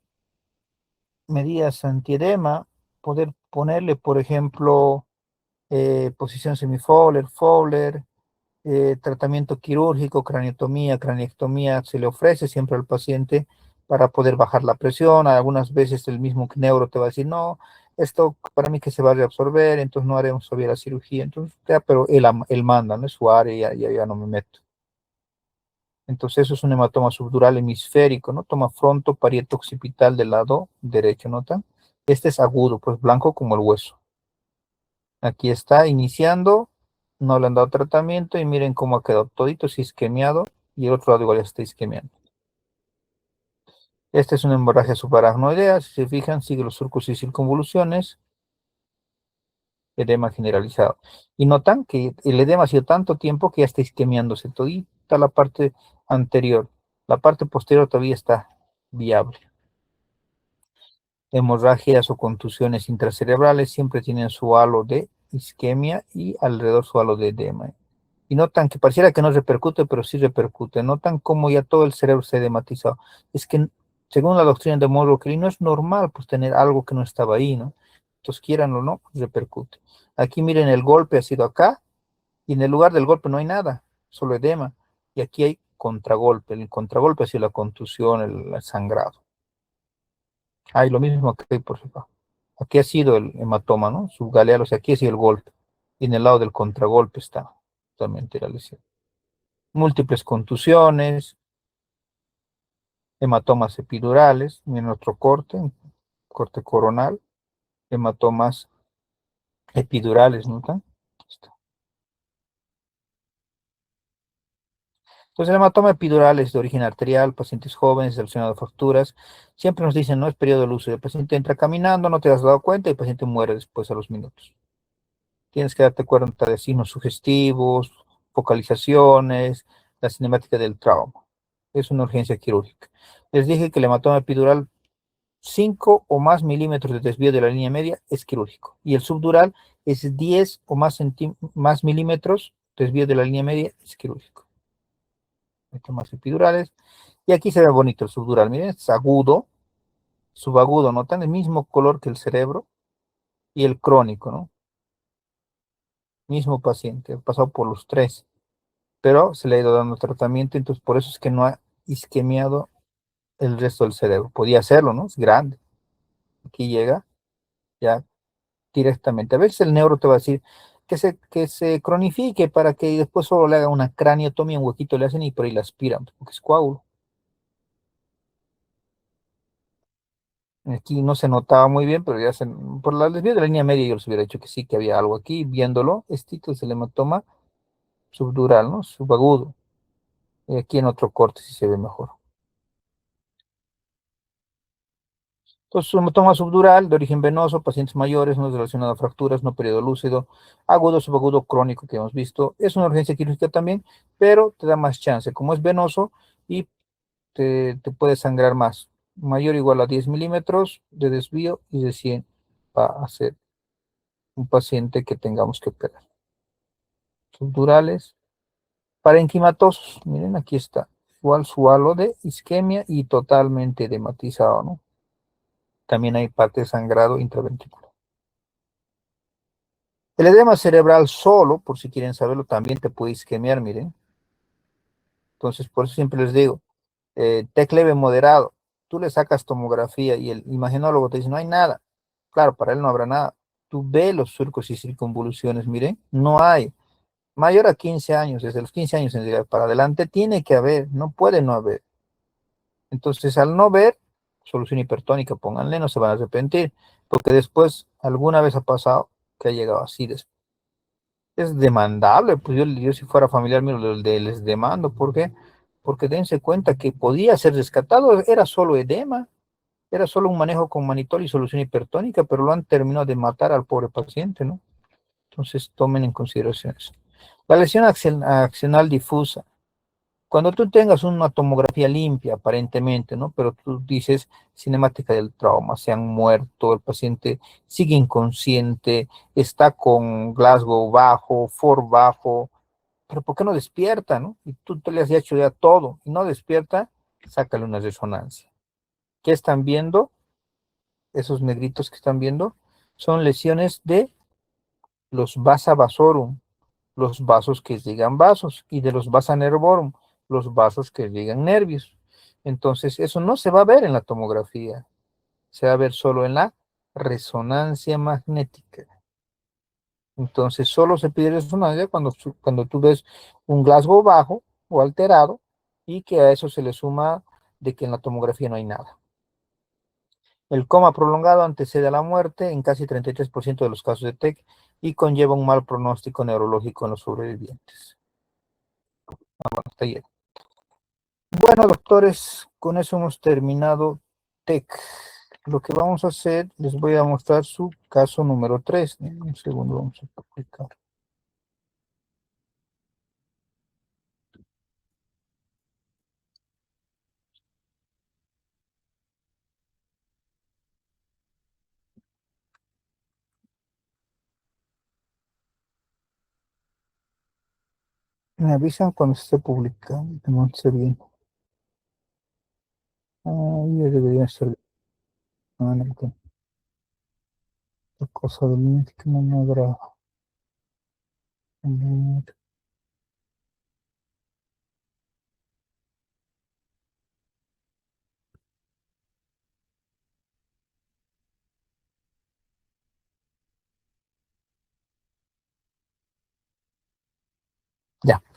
S1: medidas antiedema, poder ponerle, por ejemplo, posición semifowler, Fowler, tratamiento quirúrgico, craniotomía, craniectomía, se le ofrece siempre al paciente para poder bajar la presión. Algunas veces el mismo neuro te va a decir, no, esto para mí que se va a reabsorber, entonces no haremos todavía la cirugía. Entonces, ya, pero él manda, no es su área, ya no me meto. Entonces eso es un hematoma subdural hemisférico, ¿no? Toma fronto parieto occipital del lado derecho, ¿notan? Este es agudo, pues blanco como el hueso. Aquí está iniciando, no le han dado tratamiento y miren cómo ha quedado todito isquemiado y el otro lado igual ya está isquemiando. Esta es una hemorragia subaracnoidea, si se fijan, sigue los surcos y circunvoluciones, edema generalizado. Y notan que el edema ha sido tanto tiempo que ya está isquemiándose todita la parte anterior. La parte posterior todavía está viable. Hemorragias o contusiones intracerebrales siempre tienen su halo de isquemia y alrededor su halo de edema. Y notan que pareciera que no repercute, pero sí repercute. Notan cómo ya todo el cerebro se ha edematizado. Es que, según la doctrina de Monroe, que no es normal pues tener algo que no estaba ahí, ¿no? Entonces, quieran o no, repercute. Aquí miren, el golpe ha sido acá, y en el lugar del golpe no hay nada, solo edema. Y aquí hay contragolpe. El contragolpe ha sido la contusión, el sangrado. Hay lo mismo aquí, por ejemplo. Aquí ha sido el hematoma, ¿no? Subgaleal, o sea, aquí ha sido el golpe. Y en el lado del contragolpe está totalmente la lesión. Múltiples contusiones, hematomas epidurales, en otro corte, corte coronal, hematomas epidurales, ¿no? Entonces, el hematoma epidural es de origen arterial, pacientes jóvenes, seleccionado fracturas. Siempre nos dicen, no es periodo de luce. El paciente entra caminando, no te has dado cuenta y el paciente muere después a los minutos. Tienes que darte cuenta de signos sugestivos, focalizaciones, la cinemática del trauma. Es una urgencia quirúrgica. Les dije que el hematoma epidural 5 o más milímetros de desvío de la línea media es quirúrgico. Y el subdural es 10 o más milímetros de desvío de la línea media es quirúrgico. Más epidurales. Y aquí se ve bonito el subdural. Miren, es agudo, subagudo, ¿notan? El mismo color que el cerebro y el crónico, ¿no? Mismo paciente, ha pasado por los tres, pero se le ha ido dando tratamiento, entonces por eso es que no ha isquemiado el resto del cerebro. Podía hacerlo, ¿no? Es grande. Aquí llega ya directamente. A veces el neuro te va a decir que se cronifique para que después solo le haga una craniotomía, un huequito le hacen y por ahí la aspiran, porque es coágulo. Aquí no se notaba muy bien, pero ya por la desvío de la línea media yo les hubiera dicho que sí, que había algo aquí. Viéndolo, este es el hematoma subdural, ¿no? Subagudo. Y aquí en otro corte sí se ve mejor. Entonces, un hematoma subdural de origen venoso, pacientes mayores, no relacionado a fracturas, no periodo lúcido, agudo, subagudo, crónico que hemos visto. Es una urgencia quirúrgica también, pero te da más chance. Como es venoso y te puede sangrar más. Mayor o igual a 10 milímetros de desvío y de 100 va a ser un paciente que tengamos que operar. Subdurales, parenquimatosos. Miren, aquí está. Igual su halo de isquemia y totalmente edematizado, ¿no? También hay parte de sangrado intraventricular. El edema cerebral solo, por si quieren saberlo, también te puede isquemiar, miren. Entonces, por eso siempre les digo, TEC leve moderado. Tú le sacas tomografía y el imagenólogo te dice, no hay nada. Claro, para él no habrá nada. Tú ves los surcos y circunvoluciones, miren, no hay. Mayor a 15 años, desde los 15 años en realidad para adelante, tiene que haber, no puede no haber. Entonces, al no ver, solución hipertónica, pónganle, no se van a arrepentir, porque después alguna vez ha pasado que ha llegado así. Es demandable, pues yo si fuera familiar mío les demando, ¿por qué? Porque dense cuenta que podía ser rescatado, era solo edema, era solo un manejo con manitol y solución hipertónica, pero lo han terminado de matar al pobre paciente, ¿no? Entonces tomen en consideración eso. La lesión axonal difusa. Cuando tú tengas una tomografía limpia, aparentemente, ¿no? Pero tú dices cinemática del trauma, se han muerto, el paciente sigue inconsciente, está con Glasgow bajo, Ford bajo, pero ¿por qué no despierta, no? Y tú te le has hecho ya todo y no despierta, sácale una resonancia. ¿Qué están viendo? Esos negritos que están viendo son lesiones de los vasa vasorum, los vasos que llegan vasos, y de los vasa nervorum, los vasos que llegan nervios. Entonces, eso no se va a ver en la tomografía, se va a ver solo en la resonancia magnética. Entonces, solo se pide resonancia cuando tú ves un Glasgow bajo o alterado, y que a eso se le suma de que en la tomografía no hay nada. El coma prolongado antecede a la muerte en casi 33% de los casos de TEC y conlleva un mal pronóstico neurológico en los sobrevivientes. Hasta ahí. Bueno, doctores, con eso hemos terminado TEC. Lo que vamos a hacer, les voy a mostrar su caso número 3. Un segundo, vamos a publicar. Me avisan cuando se esté publicando, que no esté bien. Ya debería estar bien. La cosa de mí es que no me agrada.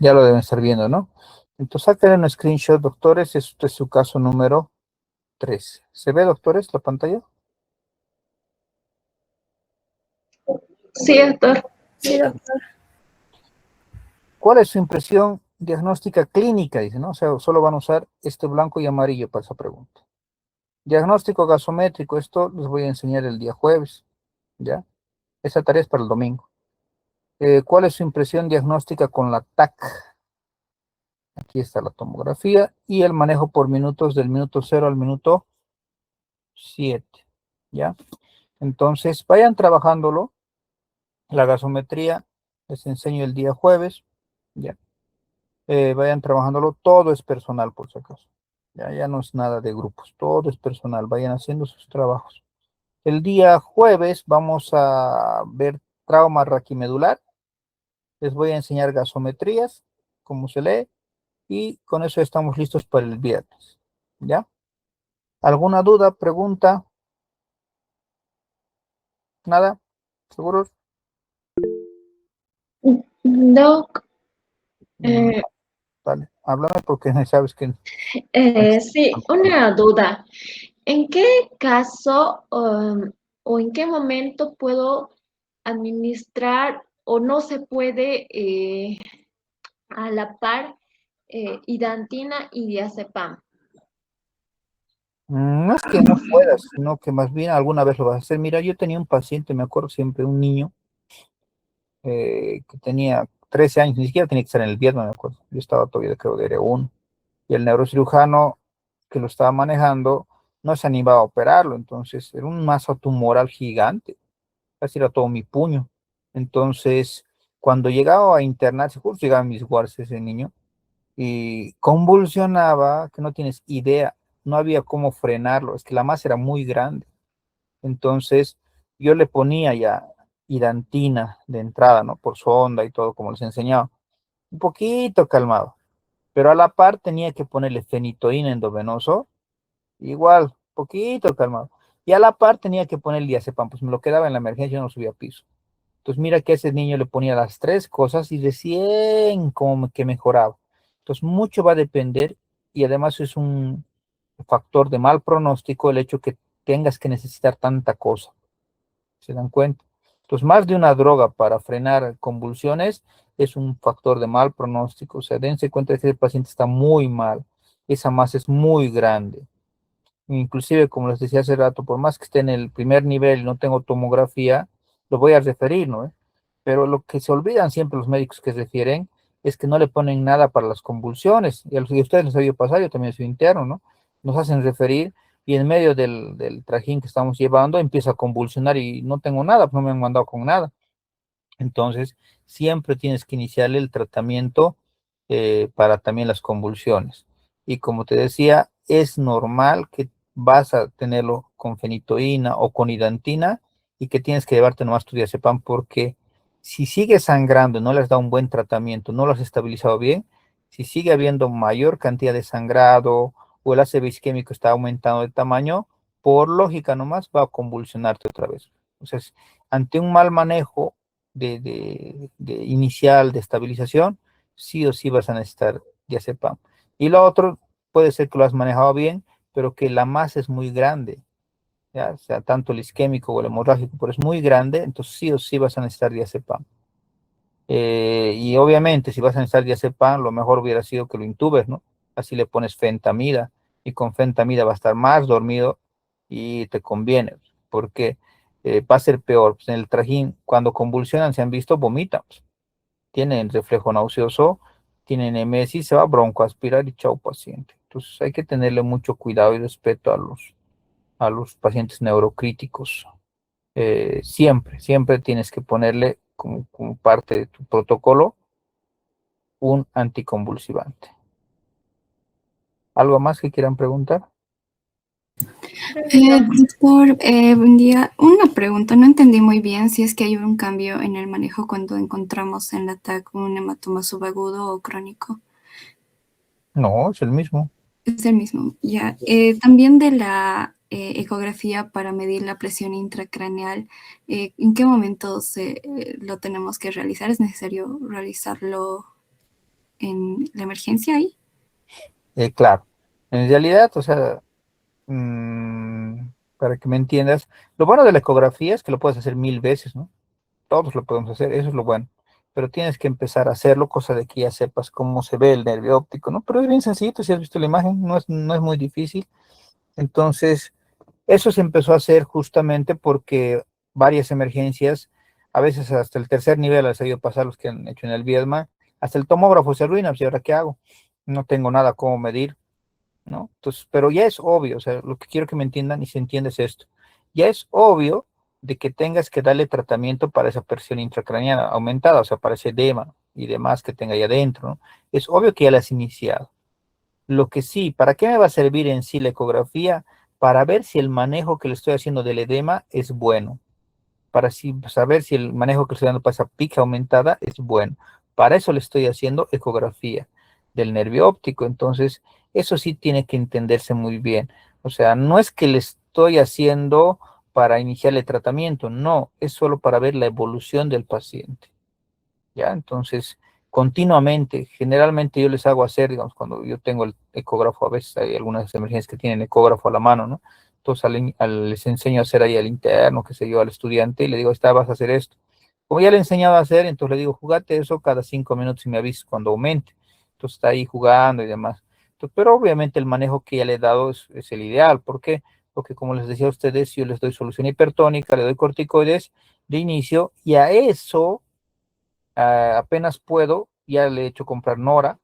S1: Ya lo deben estar viendo, ¿no? Entonces, saquen un screenshot, doctores. Este es su caso número 3. ¿Se ve, doctores, la pantalla?
S2: Sí, doctor.
S3: Sí, doctor.
S1: ¿Cuál es su impresión diagnóstica clínica? Dice, ¿no? O sea, solo van a usar este blanco y amarillo para esa pregunta. Diagnóstico gasométrico, esto les voy a enseñar el día jueves, ¿ya? Esa tarea es para el domingo. ¿Cuál es su impresión diagnóstica con la TAC? Aquí está la tomografía y el manejo por minutos del minuto 0 al minuto 7, ¿ya? Entonces, vayan trabajándolo. La gasometría les enseño el día jueves, ¿ya? Vayan trabajándolo, todo es personal por si acaso. Ya no es nada de grupos, todo es personal, vayan haciendo sus trabajos. El día jueves vamos a ver trauma raquimedular, les voy a enseñar gasometrías, cómo se lee, y con eso estamos listos para el viernes, ¿ya? ¿Alguna duda, pregunta? ¿Nada? ¿Seguros?
S2: Doc,
S1: Vale, háblame porque sabes que...
S2: sí, una duda. ¿En qué caso o en qué momento puedo administrar o no se puede a la par idantina y diazepam?
S1: No es que no puedas, sino que más bien alguna vez lo vas a hacer. Mira, yo tenía un paciente, me acuerdo siempre, un niño que tenía 13 años, ni siquiera tenía que estar en el Vietnam, me acuerdo. Yo estaba todavía, creo, de R1. Y el neurocirujano que lo estaba manejando no se animaba a operarlo, entonces era un maso tumoral gigante, casi era todo mi puño. Entonces, cuando llegaba a internarse, justo llegaba a mis guardias ese niño, y convulsionaba, que no tienes idea, no había cómo frenarlo, es que la masa era muy grande. Entonces, yo le ponía ya hidantina de entrada, ¿no? Por sonda y todo, como les enseñaba. Un poquito calmado, pero a la par tenía que ponerle fenitoína endovenoso, igual, poquito calmado. Y a la par tenía que poner el diazepam, pues me lo quedaba en la emergencia, yo no subía a piso. Entonces mira que a ese niño le ponía las tres cosas y recién como que mejoraba. Entonces mucho va a depender, y además es un factor de mal pronóstico el hecho que tengas que necesitar tanta cosa. ¿Se dan cuenta? Entonces más de una droga para frenar convulsiones es un factor de mal pronóstico. O sea, dense cuenta de que el paciente está muy mal. Esa masa es muy grande. Inclusive, como les decía hace rato, por más que esté en el primer nivel y no tengo tomografía, lo voy a referir, ¿no? Pero lo que se olvidan siempre los médicos que refieren es que no le ponen nada para las convulsiones. Y a ustedes les ha oído pasar, yo también soy interno, ¿no? Nos hacen referir y en medio del trajín que estamos llevando empieza a convulsionar y no tengo nada, no me han mandado con nada. Entonces, siempre tienes que iniciarle el tratamiento para también las convulsiones. Y como te decía, es normal que vas a tenerlo con fenitoína o con hidantina y que tienes que llevarte nomás tu diazepam porque Si sigue sangrando, no les da un buen tratamiento, no lo has estabilizado bien, si sigue habiendo mayor cantidad de sangrado o el ACV isquémico está aumentando de tamaño, por lógica nomás va a convulsionarte otra vez. Entonces, ante un mal manejo de inicial de estabilización, sí o sí vas a necesitar diazepam. Y lo otro puede ser que lo has manejado bien, pero que la masa es muy grande, ¿ya? O sea, tanto el isquémico o el hemorrágico, pero es muy grande, entonces sí o sí vas a necesitar diazepam. Y obviamente, si vas a necesitar diazepam, lo mejor hubiera sido que lo intubes, ¿no? Así le pones fentamida y con fentamida va a estar más dormido y te conviene, porque va a ser peor. Pues en el trajín, cuando convulsionan, se han visto, vomitan, pues. Tienen reflejo nauseoso, tienen emesis, se va a broncoaspirar y chau paciente. Entonces hay que tenerle mucho cuidado y respeto a los pacientes neurocríticos. Siempre, siempre tienes que ponerle como parte de tu protocolo un anticonvulsivante. ¿Algo más que quieran preguntar?
S2: Creo que no.
S3: Doctor, buen día. Una pregunta, no entendí muy bien si es que hay un cambio en el manejo cuando encontramos en la TAC un hematoma subagudo o crónico.
S1: No, es el mismo.
S3: Es el mismo, ya. También de la ecografía para medir la presión intracraneal, ¿en qué momento lo tenemos que realizar? ¿Es necesario realizarlo en la emergencia ahí?
S1: Claro. En realidad, o sea, mmm, para que me entiendas, lo bueno de la ecografía es que lo puedes hacer 1000 veces, ¿no? Todos lo podemos hacer, eso es lo bueno. Pero tienes que empezar a hacerlo, cosa de que ya sepas cómo se ve el nervio óptico, ¿no? Pero es bien sencillo, si has visto la imagen, no es muy difícil. Entonces, eso se empezó a hacer justamente porque varias emergencias, a veces hasta el tercer nivel, ha sabido pasar los que han hecho en el Viedma, hasta el tomógrafo se arruina, pues, ¿y ahora qué hago? No tengo nada como medir, ¿no? Entonces, pero ya es obvio, o sea, lo que quiero que me entiendan y se entienda es esto. Ya es obvio de que tengas que darle tratamiento para esa presión intracraneana aumentada, o sea, para ese edema y demás que tenga ahí adentro, ¿no? Es obvio que ya la has iniciado. Lo que sí, ¿para qué me va a servir en sí la ecografía? Para ver si el manejo que le estoy haciendo del edema es bueno, para saber si el manejo que estoy dando para esa pica aumentada es bueno. Para eso le estoy haciendo ecografía del nervio óptico. Entonces, eso sí tiene que entenderse muy bien. O sea, no es que le estoy haciendo para iniciarle tratamiento, no, es solo para ver la evolución del paciente. ¿Ya? Entonces, continuamente, generalmente yo les hago hacer, digamos, cuando yo tengo el ecógrafo, a veces hay algunas emergencias que tienen ecógrafo a la mano, ¿no? Entonces les enseño a hacer ahí al interno, qué sé yo, al estudiante, y le digo, vas a hacer esto. Como ya le he enseñado a hacer, entonces le digo, jugate eso cada 5 minutos y me avisas cuando aumente. Entonces está ahí jugando y demás. Entonces, pero obviamente el manejo que ya le he dado es el ideal. ¿Por qué? Porque como les decía a ustedes, yo les doy solución hipertónica, le doy corticoides de inicio y a eso apenas puedo, ya le he hecho comprar Nora,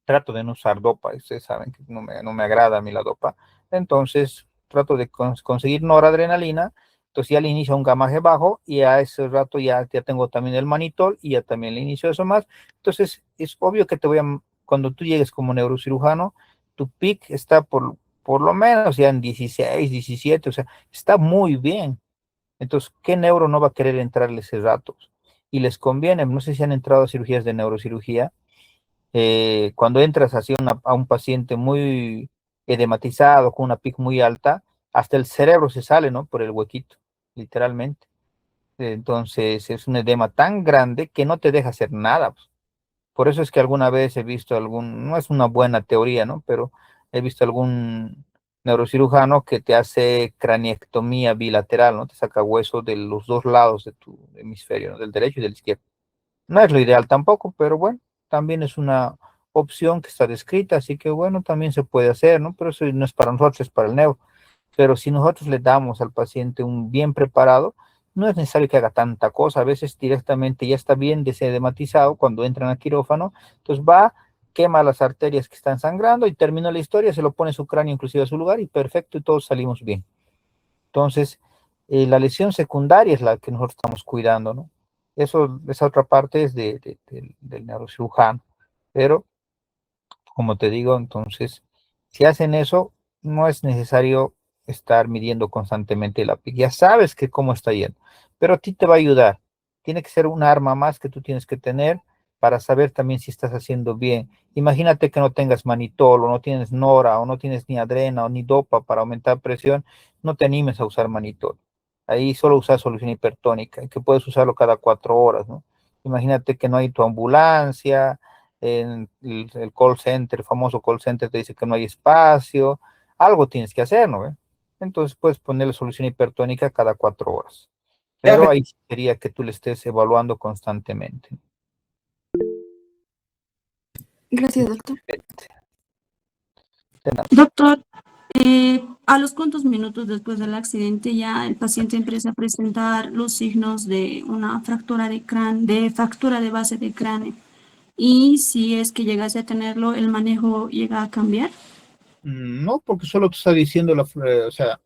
S1: trato de no usar dopa, ustedes saben que no me agrada a mí la dopa, entonces trato de conseguir noradrenalina, entonces ya le inicio un gamaje bajo y a ese rato ya tengo también el manitol y ya también le inicio eso más, entonces es obvio que cuando tú llegues como neurocirujano, tu pic está por lo menos ya en 16, 17, o sea, está muy bien. Entonces, ¿qué neuro no va a querer entrarle ese rato? Y les conviene, no sé si han entrado a cirugías de neurocirugía, cuando entras así a un paciente muy edematizado, con una PIC muy alta, hasta el cerebro se sale, ¿no? Por el huequito, literalmente. Entonces, es un edema tan grande que no te deja hacer nada, pues. Por eso es que alguna vez he visto no es una buena teoría, ¿no? Pero he visto algún neurocirujano que te hace craniectomía bilateral, ¿no? Te saca hueso de los dos lados de tu hemisferio, ¿no? Del derecho y del izquierdo. No es lo ideal tampoco, pero bueno, también es una opción que está descrita, así que bueno, también se puede hacer, ¿no? Pero eso no es para nosotros, es para el neuro. Pero si nosotros le damos al paciente un bien preparado, no es necesario que haga tanta cosa. A veces directamente ya está bien desedematizado cuando entran a quirófano. Entonces va, quema las arterias que están sangrando y termina la historia, se lo pone su cráneo inclusive a su lugar y perfecto y todos salimos bien. Entonces, la lesión secundaria es la que nosotros estamos cuidando, ¿no? Esa otra parte es del neurocirujano. Pero como te digo, entonces, si hacen eso, no es necesario estar midiendo constantemente la PIC. Ya sabes que cómo está yendo, pero a ti te va a ayudar tiene que ser un arma más que tú tienes que tener para saber también si estás haciendo bien. Imagínate que no tengas manitol, o no tienes nora, o no tienes ni adrena, o ni dopa para aumentar presión, no te animes a usar manitol. Ahí solo usas solución hipertónica, que puedes usarlo cada 4 horas, ¿no? Imagínate que no hay tu ambulancia, en el call center, el famoso call center te dice que no hay espacio, algo tienes que hacer, ¿no? Entonces puedes ponerle solución hipertónica cada 4 horas. Pero ahí sería que tú le estés evaluando constantemente.
S3: Gracias, doctor.
S2: Doctor, ¿a los cuantos minutos después del accidente ya el paciente empieza a presentar los signos de una fractura de cráneo, de fractura de base de cráneo? Y si es que llegase a tenerlo, ¿el manejo llega a cambiar?
S1: No, porque solo te está diciendo, o sea,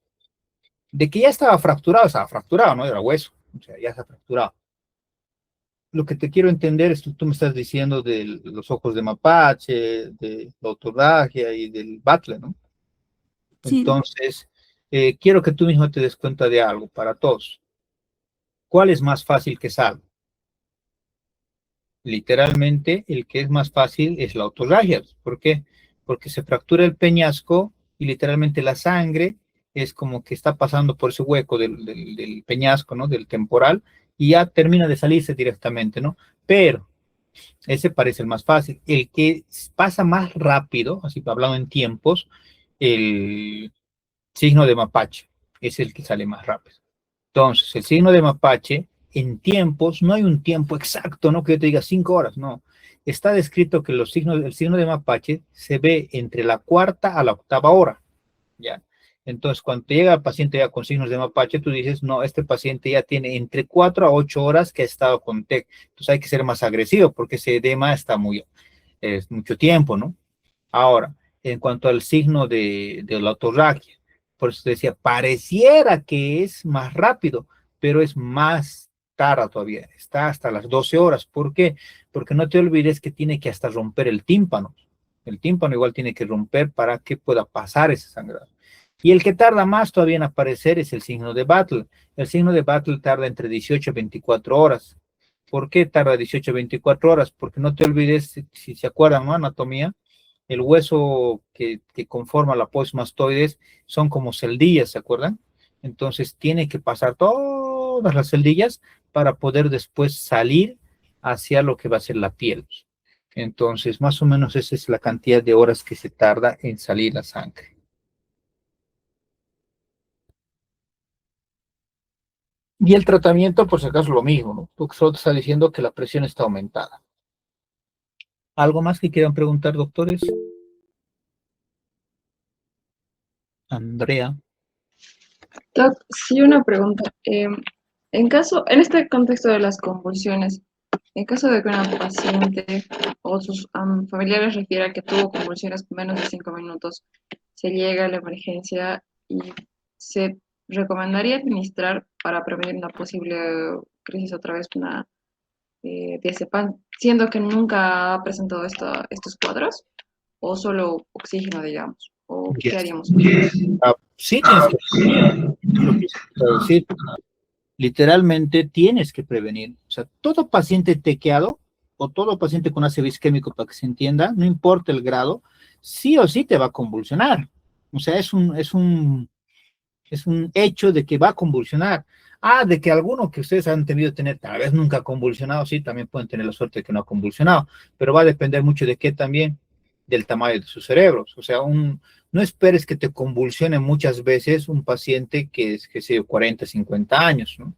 S1: de que ya estaba fracturado, ¿no? Era hueso, o sea, ya se ha fracturado. Lo que te quiero entender es que tú me estás diciendo de los ojos de mapache, de la otorragia y del batle, ¿no?
S2: Sí,
S1: Entonces, quiero que tú mismo te des cuenta de algo para todos. ¿Cuál es más fácil que salga? Literalmente, el que es más fácil es la otorragia. ¿Por qué? Porque se fractura el peñasco y literalmente la sangre es como que está pasando por ese hueco del peñasco, ¿no? Del temporal, y ya termina de salirse directamente, ¿no? Pero ese parece el más fácil. El que pasa más rápido, así hablando en tiempos, el signo de mapache es el que sale más rápido. Entonces, el signo de mapache, en tiempos, no hay un tiempo exacto, no que yo te diga 5 horas, no. Está descrito que el signo de mapache se ve entre la cuarta a la octava hora, ¿ya? Entonces, cuando te llega el paciente ya con signos de mapache, tú dices, no, este paciente ya tiene entre 4 a 8 horas que ha estado con TEC. Entonces hay que ser más agresivo porque ese edema está es mucho tiempo, ¿no? Ahora, en cuanto al signo de la otorragia, por eso te decía, pareciera que es más rápido, pero es más tarde todavía, está hasta las 12 horas. ¿Por qué? Porque no te olvides que tiene que hasta romper el tímpano. El tímpano igual tiene que romper para que pueda pasar ese sangrado. Y el que tarda más todavía en aparecer es el signo de Battle. El signo de Battle tarda entre 18 y 24 horas. ¿Por qué tarda 18 a 24 horas? Porque no te olvides, si se acuerdan, ¿no? Anatomía, el hueso que conforma la posmastoides son como celdillas, ¿se acuerdan? Entonces tiene que pasar todas las celdillas para poder después salir hacia lo que va a ser la piel. Entonces, más o menos esa es la cantidad de horas que se tarda en salir la sangre. Y el tratamiento, por si acaso, lo mismo, ¿no? Porque solo te está diciendo que la presión está aumentada. ¿Algo más que quieran preguntar, doctores? Andrea.
S4: Doc, sí, una pregunta. En este contexto de las convulsiones, en caso de que una paciente o sus familiares refieran que tuvo convulsiones por menos de 5 minutos, se llega a la emergencia y se recomendaría administrar para prevenir una posible crisis otra vez una diazepam, siendo que nunca ha presentado estos cuadros, o solo oxígeno, digamos, o qué
S1: Yes.
S4: haríamos con eso.
S1: Sí, tienes que prevenir. Lo que se puede decir. Literalmente tienes que prevenir. O sea, todo paciente tequeado o todo paciente con ácido isquémico, para que se entienda, no importa el grado, sí o sí te va a convulsionar. O sea, es un hecho de que va a convulsionar. Ah, de que alguno que ustedes han tenido tener, tal vez nunca ha convulsionado, sí, también pueden tener la suerte de que no ha convulsionado, pero va a depender mucho de qué también, del tamaño de sus cerebros. O sea, no esperes que te convulsione muchas veces un paciente que es, que sé, 40, 50 años, ¿no?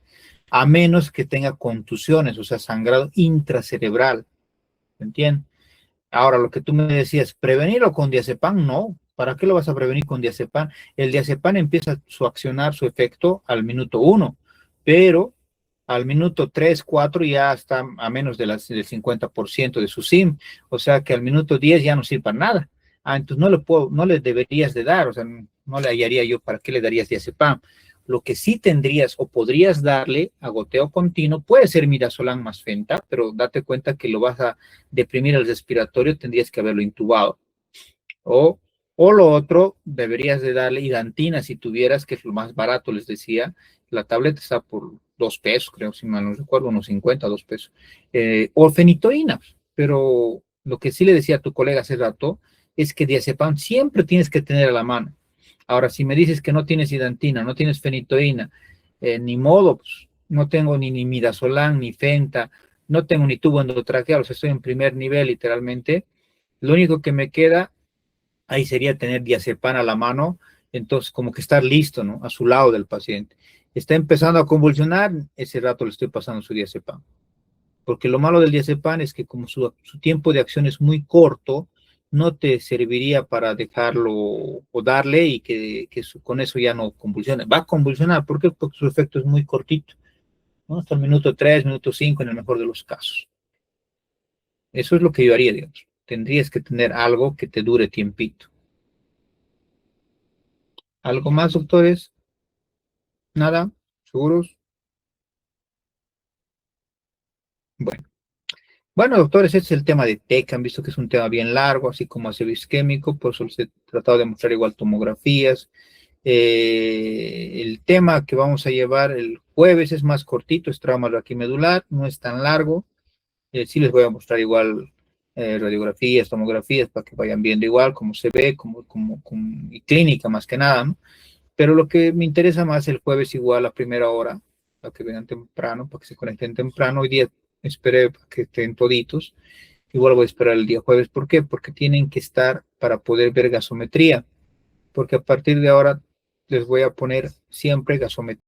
S1: A menos que tenga contusiones, o sea, sangrado intracerebral, ¿me entiendes? Ahora, lo que tú me decías, ¿prevenirlo con diazepam? No. ¿Para qué lo vas a prevenir con diazepam? El diazepam empieza su accionar, su efecto al minuto 1, pero al minuto 3, 4 ya está a menos del 50% de su SIM, o sea que al minuto 10 ya no sirve para nada. Ah, entonces no le deberías de dar, o sea, no le hallaría yo para qué le darías diazepam. Lo que sí tendrías o podrías darle a goteo continuo puede ser midazolam más fenta, pero date cuenta que lo vas a deprimir el respiratorio, tendrías que haberlo intubado. O, o lo otro, deberías de darle hidantina si tuvieras, que es lo más barato, les decía, La tableta está por 2 pesos, creo, si mal no recuerdo, unos 50, 2 pesos. O fenitoína, pero lo que sí le decía a tu colega hace rato es que diazepam siempre tienes que tener a la mano. Ahora, si me dices que no tienes hidantina, no tienes fenitoína, ni modo, pues, no tengo ni midazolam, ni fenta, no tengo ni tubo endotraqueal, o sea, estoy en primer nivel literalmente. Lo único que me queda ahí sería tener diazepam a la mano, entonces como que estar listo, ¿no? A su lado del paciente. Está empezando a convulsionar, ese rato le estoy pasando su diazepam. Porque lo malo del diazepam es que como su tiempo de acción es muy corto, no te serviría para dejarlo o darle y con eso ya no convulsione. Va a convulsionar, ¿por qué? Porque su efecto es muy cortito, ¿no? Hasta el minuto 3, minuto 5 en el mejor de los casos. Eso es lo que yo haría, digamos. Tendrías que tener algo que te dure tiempito. ¿Algo más, doctores? ¿Nada? ¿Seguros? Bueno. Bueno, doctores, este es el tema de TEC. Han visto que es un tema bien largo, así como ácido isquémico, por eso les he tratado de mostrar igual tomografías. El tema que vamos a llevar el jueves es más cortito, es trauma raquimedular, no es tan largo. Sí les voy a mostrar igual radiografías, tomografías, para que vayan viendo igual cómo se ve, y clínica más que nada, ¿no? Pero lo que me interesa más el jueves igual a primera hora, para que vengan temprano, para que se conecten temprano. Hoy día esperé para que estén toditos. Igual voy a esperar el día jueves. ¿Por qué? Porque tienen que estar para poder ver gasometría. Porque a partir de ahora les voy a poner siempre gasometría.